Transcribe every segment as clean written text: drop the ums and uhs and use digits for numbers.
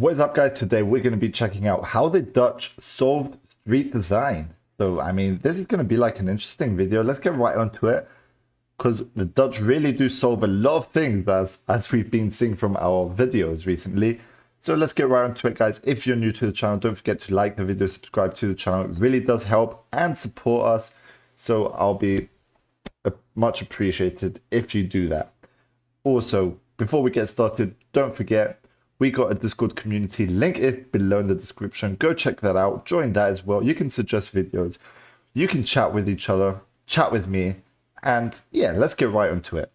What is up, guys? Today we're going to be checking out how the Dutch solved street design. So, I mean, this is going to be like an interesting video. Let's get right onto it, because the Dutch really do solve a lot of things as we've been seeing from our videos recently. So let's get right onto it, guys. If you're new to the channel, don't forget to like the video, subscribe to the channel. It really does help and support us. So I'll be much appreciated if you do that. Also, before we get started, don't forget, we got a Discord community. Link is below in the description. Go check that out. Join that as well. You can suggest videos. You can chat with each other, chat with me. And yeah, let's get right onto it.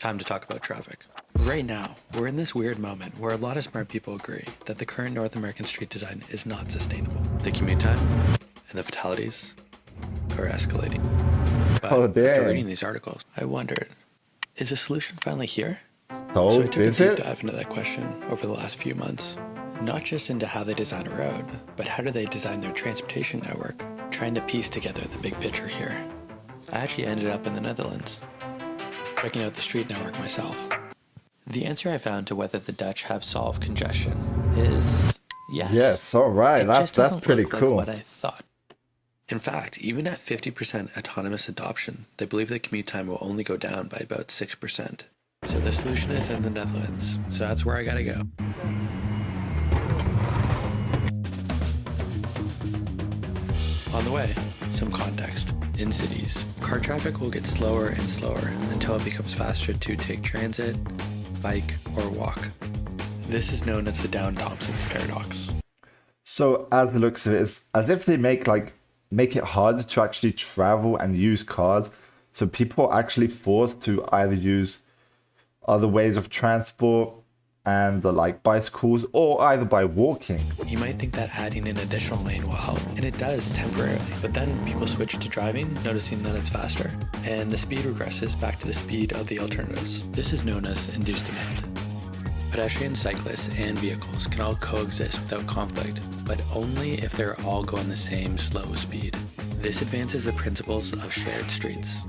Time to talk about traffic. Right now, we're in this weird moment where a lot of smart people agree that the current North American street design is not sustainable. The commute time and the fatalities are escalating. But after reading these articles, I wondered, is the solution finally here? So I took a deep dive into that question over the last few months. Not just into how they design a road, but how do they design their transportation network, trying to piece together the big picture here. I actually ended up in the Netherlands, checking out the street network myself. The answer I found to whether the Dutch have solved congestion is yes. Yes, all right. That's pretty cool. Like what I thought. In fact, even at 50% autonomous adoption, they believe the commute time will only go down by about 6%. So the solution is in the Netherlands. So that's where I gotta go. On the way, some context. In cities, car traffic will get slower and slower until it becomes faster to take transit, bike, or walk. This is known as the Down-Thompson's paradox. So as it looks at it, it's as if they make it harder to actually travel and use cars. So people are actually forced to either use other ways of transport and like bicycles, or either by walking. You might think that adding an additional lane will help, and it does temporarily, but then people switch to driving, noticing that it's faster, and the speed regresses back to the speed of the alternatives. This is known as induced demand. Pedestrians, cyclists, and vehicles can all coexist without conflict, but only if they're all going the same slow speed. This advances the principles of shared streets.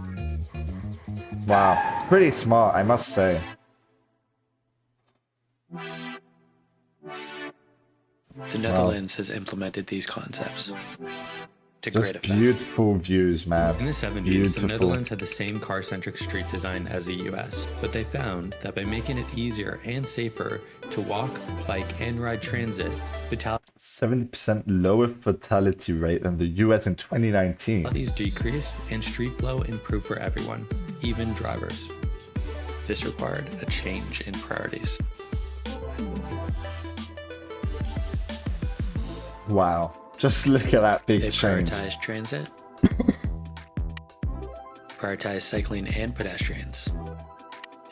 Wow, pretty smart, I must say. The Netherlands has implemented these concepts to great effect. Beautiful views, man. In the 70s, the Netherlands had the same car-centric street design as the US, but they found that by making it easier and safer to walk, bike, and ride transit, 70% lower fatality rate than the US in 2019. Fatalities decreased and street flow improved for everyone, even drivers. This required a change in priorities. Wow, just look at that big change. They prioritized transit, prioritized cycling and pedestrians,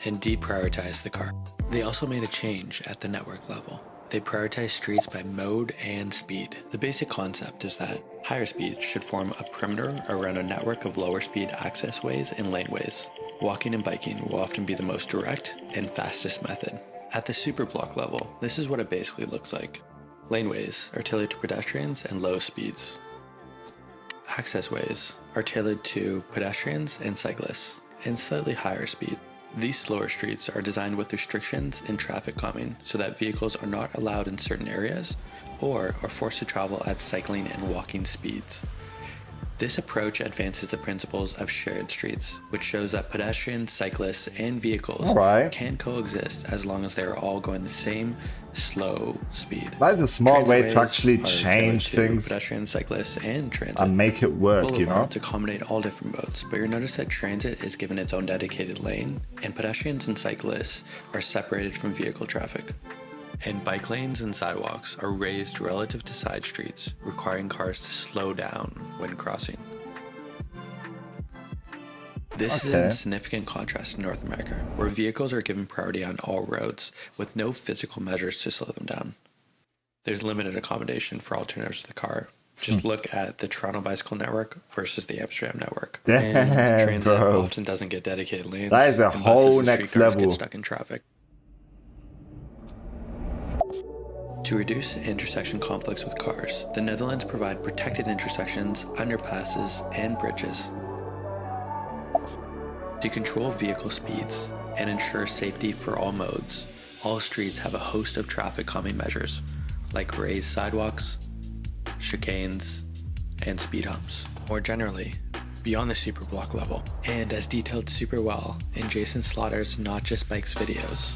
and deprioritized the car. They also made a change at the network level. They prioritized streets by mode and speed. The basic concept is that higher speeds should form a perimeter around a network of lower speed access ways and laneways. Walking and biking will often be the most direct and fastest method. At the super block level, this is what it basically looks like. Laneways are tailored to pedestrians and low speeds. Accessways are tailored to pedestrians and cyclists and slightly higher speed. These slower streets are designed with restrictions in traffic calming so that vehicles are not allowed in certain areas or are forced to travel at cycling and walking speeds. This approach advances the principles of shared streets, which shows that pedestrians, cyclists, and vehicles can coexist as long as they are all going the same slow speed. That is a smart way to actually change things. Pedestrians, cyclists, and transit. And make it work, you know? To accommodate all different modes, but you'll notice that transit is given its own dedicated lane, and pedestrians and cyclists are separated from vehicle traffic. And bike lanes and sidewalks are raised relative to side streets, requiring cars to slow down when crossing. This is in significant contrast to North America, where vehicles are given priority on all roads, with no physical measures to slow them down. There's limited accommodation for alternatives to the car. Just look at the Toronto bicycle network versus the Amsterdam network. And transit often doesn't get dedicated lanes. That is a whole next level. Get stuck in traffic. To reduce intersection conflicts with cars, the Netherlands provide protected intersections, underpasses, and bridges. To control vehicle speeds and ensure safety for all modes, All streets have a host of traffic calming measures, like raised sidewalks, chicanes, and speed humps. More generally, beyond the superblock level, and as detailed super well in Jason Slaughter's Not Just Bikes videos,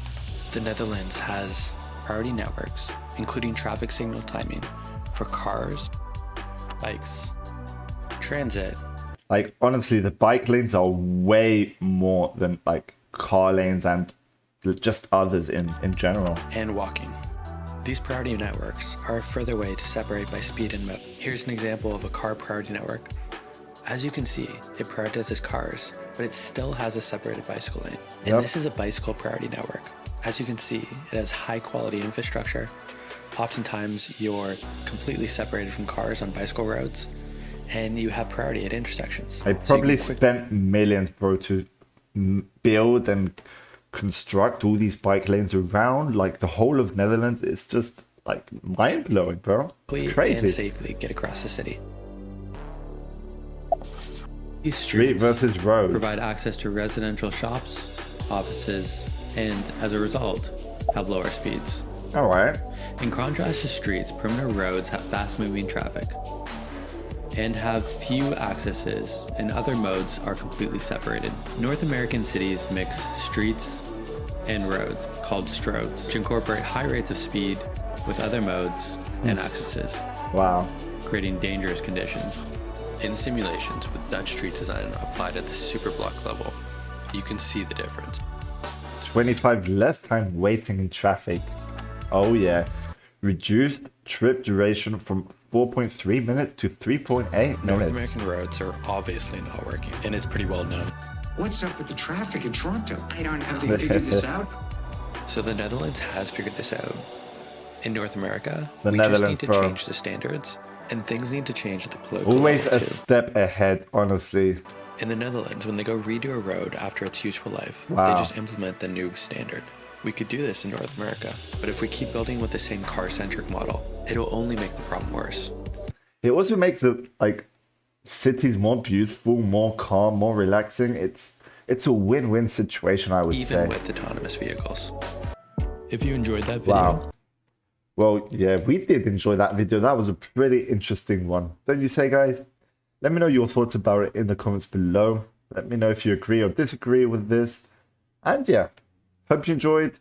the Netherlands has priority networks, including traffic signal timing for cars, bikes, transit. Like, honestly, the bike lanes are way more than like car lanes and just others in general. And walking. These priority networks are a further way to separate by speed and mode. Here's an example of a car priority network. As you can see, it prioritizes cars, but it still has a separated bicycle lane. And this is a bicycle priority network. As you can see, it has high quality infrastructure. Oftentimes, you're completely separated from cars on bicycle roads, and you have priority at intersections. I probably spent millions, bro, to build and construct all these bike lanes around like the whole of Netherlands. It's just like mind-blowing, bro. It's crazy. And safely get across the city. These Street versus road provide access to residential shops, offices, and as a result, have lower speeds. All right. In contrast to streets, perimeter roads have fast-moving traffic and have few accesses, and other modes are completely separated. North American cities mix streets and roads, called stroads, which incorporate high rates of speed with other modes and accesses. Wow. Creating dangerous conditions. In simulations with Dutch street design applied at the superblock level, you can see the difference. 25 less time waiting in traffic. Oh yeah. Reduced trip duration from 4.3 minutes to 3.8 minutes. North American roads are obviously not working, and it's pretty well known. What's up with the traffic in Toronto? I don't know. Have they figured this out? So the Netherlands has figured this out. In North America, The we just Netherlands, need to bro. change the standards, and things need to change at the political Always level a too. step ahead, honestly. In the Netherlands, when they go redo a road after its useful life, Wow. they just implement the new standard. We could do this in North America, but if we keep building with the same car-centric model, it'll only make the problem worse. It also makes the like cities more beautiful, more calm, more relaxing. It's a win-win situation, I would say. Even with autonomous vehicles. If you enjoyed that video, Wow. Well, yeah, we did enjoy that video. That was a pretty interesting one. Don't you say, guys? Let me know your thoughts about it in the comments below. Let me know if you agree or disagree with this. And yeah, hope you enjoyed.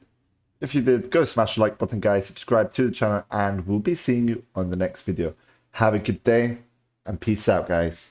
If you did, go smash the like button, guys. Subscribe to the channel, and we'll be seeing you on the next video. Have a good day, and peace out, guys.